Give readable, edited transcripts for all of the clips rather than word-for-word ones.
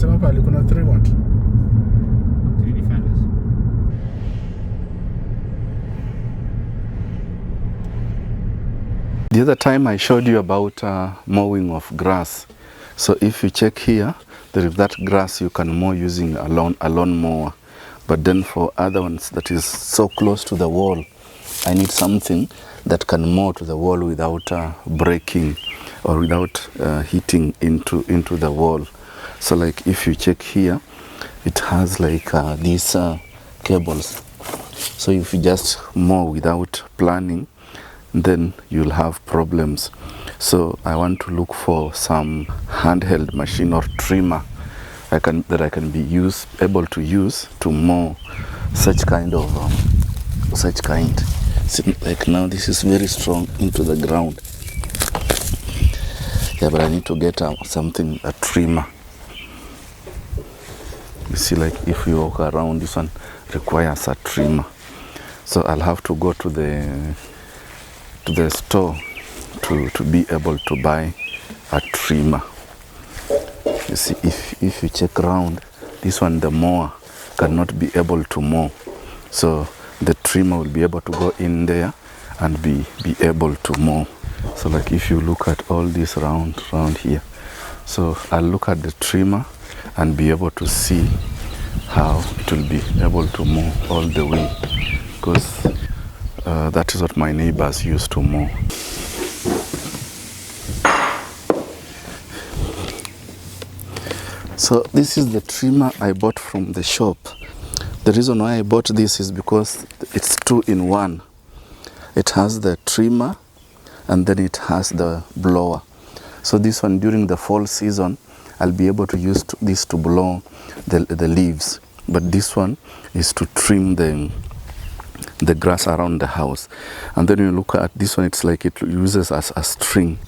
Umesema pale kuna 3 what? 3 defenders. The other time I showed you about mowing of grass. So if you check here, there is that grass you can mow using a lawn mower. But then for other ones that is so close to the wall, I need something that can mow to the wall without breaking or without hitting into the wall. So like if you check here, it has like these cables. So if you just mow without planning, then you'll have problems. So I want to look for some handheld machine or trimmer that I can be able to use to mow such kind. See, like now this is very strong into the ground. Yeah, but I need to get a trimmer. You see, like if you walk around, this one requires a trimmer. So I'll have to go to the store to be able to buy a trimmer. You see, if you check around, this one, the mower cannot be able to mow. So the trimmer will be able to go in there and be able to mow. So like if you look at all this round here, so I'll look at the trimmer and be able to see how it will be able to mow all the way, because that is what my neighbors used to mow. So this is the trimmer I bought from the shop. The reason why I bought this is because it's 2-in-1. It has the trimmer and then it has the blower. So this one, during the fall season, I'll be able to use this to blow the leaves. But this one is to trim the grass around the house. And then you look at this one, it's like it uses as a string.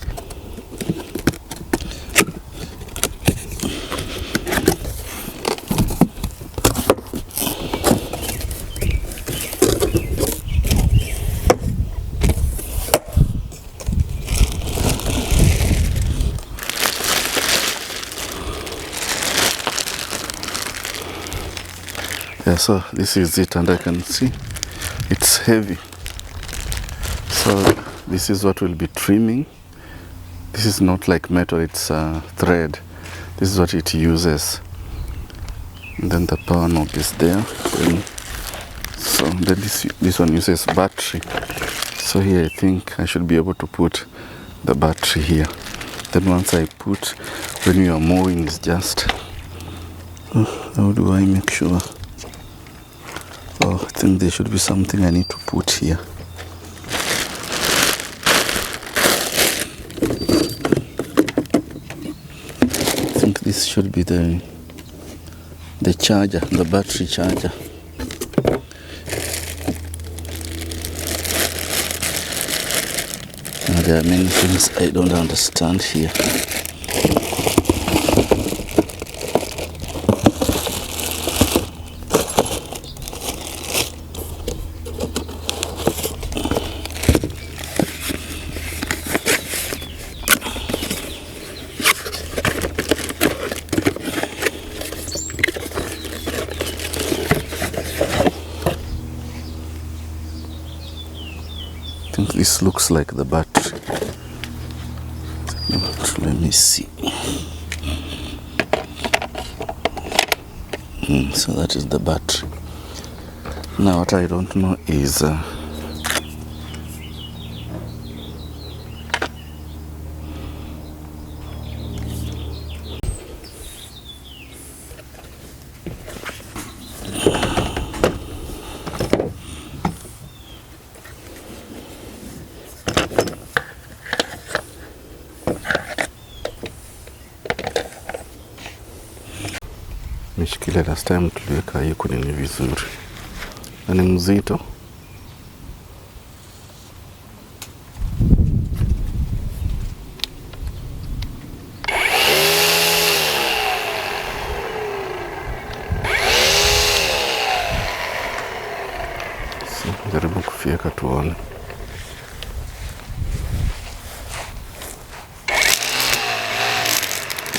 Yeah, so this is it, and I can see it's heavy. So this is what we'll be trimming. This is not like metal, it's thread. This is what it uses. And then the power knob is there. So then this one uses battery. So here I think I should be able to put the battery here. Then once I put, when you are mowing, is just, how do I make sure? Oh, I think there should be something I need to put here. I think this should be the charger, the battery charger. Now there are many things I don't understand here. I think this looks like the battery. Let me see. So that is the battery. Now what I don't know is Mishikile last time tuliweka hii kunini vizuri. Na ni mzito. Jaribu kufieka tuone.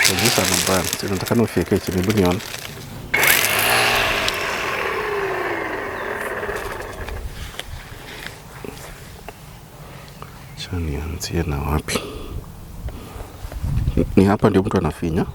So this sana brand. Nataka nifieke chini bunion. Chani anzie na wapi? Ni hapa ndio mtu anafinya.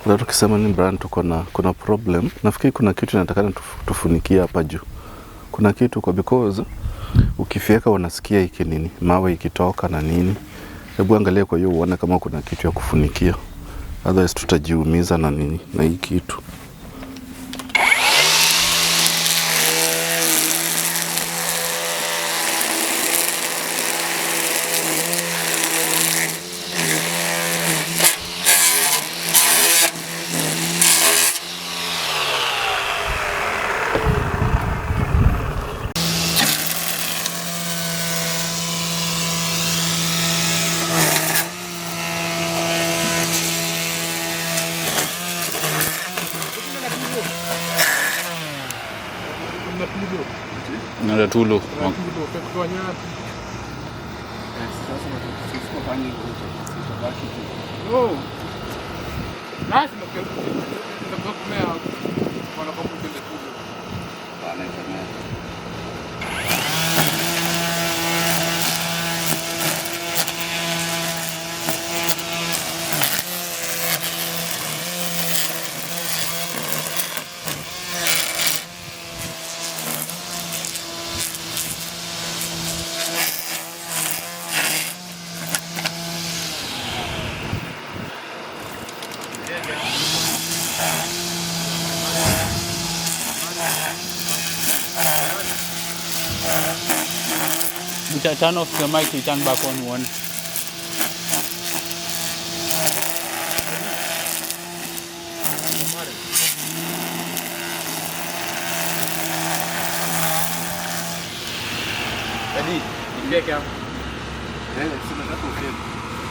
Leo tukisema ni brand kuna problem. Nafikiri kuna kitu natakana tufunikia hapa juu. Kuna kitu kwa because ukifieka unasikia iki nini, mawe ikitoka na nini. Hebu angalia kwa hiyo uone kama kuna kitu ya kufunikia. Otherwise tutajiumiza na nini na hii kitu. Nada tulo. Turn off the mic, you turn back on one. Ready? Ingia kya? Sina tatu ufie.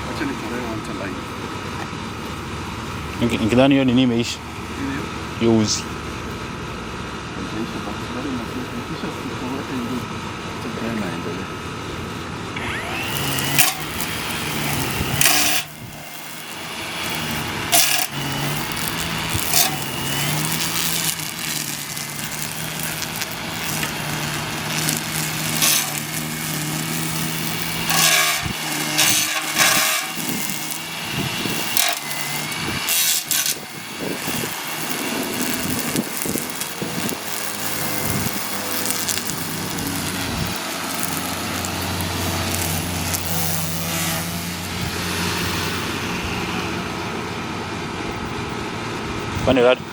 Acha nitolee one line. Nikidhani hiyo nini imeisha. Hiyo uzi. Funny that.